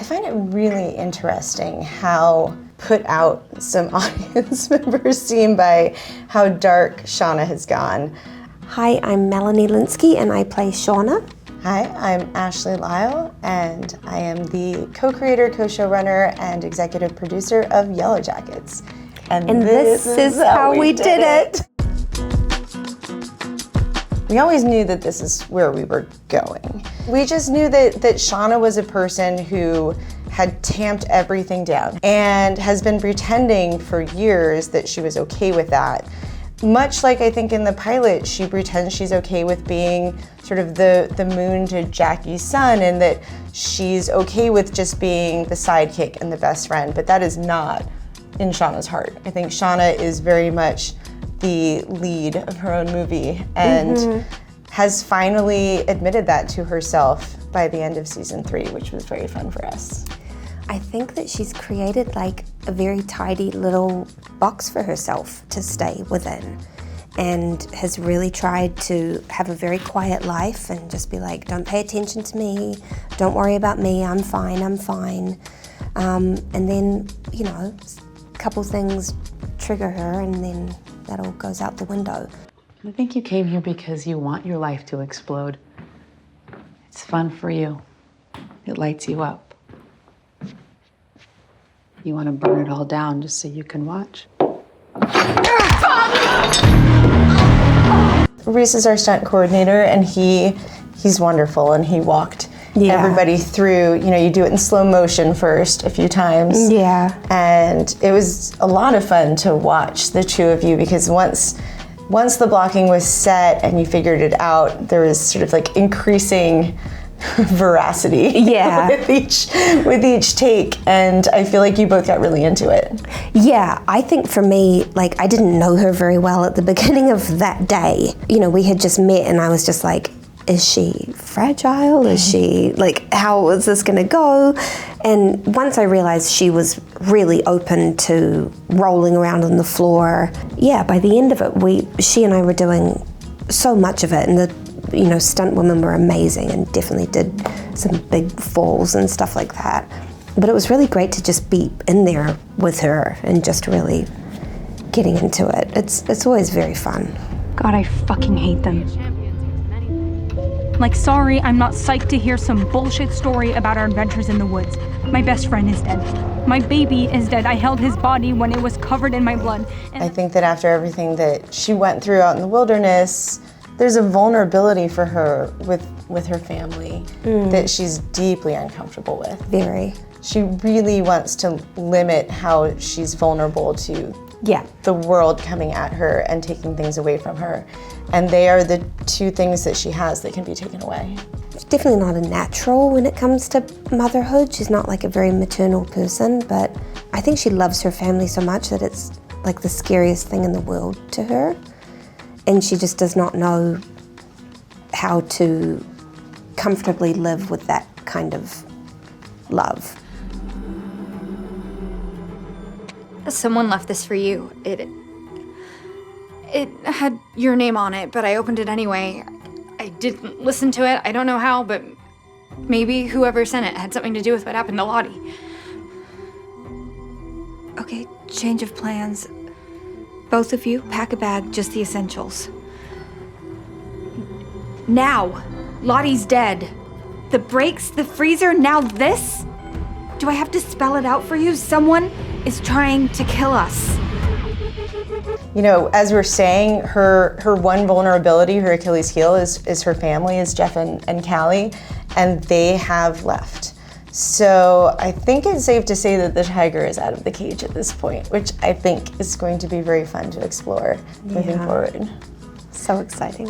find it really interesting how put out some audience members seem by how dark Shauna has gone. Hi, I'm Melanie Lynskey and I play Shauna. Hi, I'm Ashley Lyle and I am the co-creator, co-showrunner, and executive producer of Yellowjackets. And this is how we did it. We always knew that this is where we were going. We just knew that Shauna was a person who had tamped everything down and has been pretending for years that she was okay with that. Much like I think in the pilot, she pretends she's okay with being sort of the moon to Jackie's sun, and that she's okay with just being the sidekick and the best friend, but that is not in Shauna's heart. I think Shauna is very much the lead of her own movie and has finally admitted that to herself by the end of season 3, which was very fun for us. I think that she's created like a very tidy little box for herself to stay within, and has really tried to have a very quiet life and just be like, don't pay attention to me, don't worry about me, I'm fine, I'm fine. And then, you know, a couple things trigger her and then that all goes out the window. I think you came here because you want your life to explode. It's fun for you. It lights you up. You want to burn it all down just so you can watch? Reese is our stunt coordinator, and he's wonderful, and he walked everybody through. You know, you do it in slow motion first a few times. Yeah. And it was a lot of fun to watch the two of you, because once the blocking was set and you figured it out, there was sort of like increasing veracity with each take, and I feel like you both got really into it. Yeah, I think for me, like, I didn't know her very well at the beginning of that day. You know, we had just met and I was just like, is she fragile? Is she, like, how is this gonna go? And once I realized she was really open to rolling around on the floor, yeah, by the end of it, she and I were doing so much of it, and the stunt women were amazing and definitely did some big falls and stuff like that. But it was really great to just be in there with her and just really getting into it. It's always very fun. God, I fucking hate them. Like, sorry, I'm not psyched to hear some bullshit story about our adventures in the woods. My best friend is dead. My baby is dead. I held his body when it was covered in my blood. And I think that after everything that she went through out in the wilderness, there's a vulnerability for her with her family that she's deeply uncomfortable with. Very. She really wants to limit how she's vulnerable to the world coming at her and taking things away from her. And they are the two things that she has that can be taken away. She's definitely not a natural when it comes to motherhood. She's not like a very maternal person, but I think she loves her family so much that it's like the scariest thing in the world to her. And she just does not know how to comfortably live with that kind of love. Someone left this for you. It had your name on it, but I opened it anyway. I didn't listen to it. I don't know how, but maybe whoever sent it had something to do with what happened to Lottie. Okay, change of plans. Both of you, pack a bag, just the essentials. Now! Lottie's dead. The brakes, the freezer, now this? Do I have to spell it out for you? Someone is trying to kill us. You know, as we're saying, her one vulnerability, her Achilles heel, is her family, is Jeff and Callie, and they have left. So I think it's safe to say that the tiger is out of the cage at this point, which I think is going to be very fun to explore moving forward. So exciting.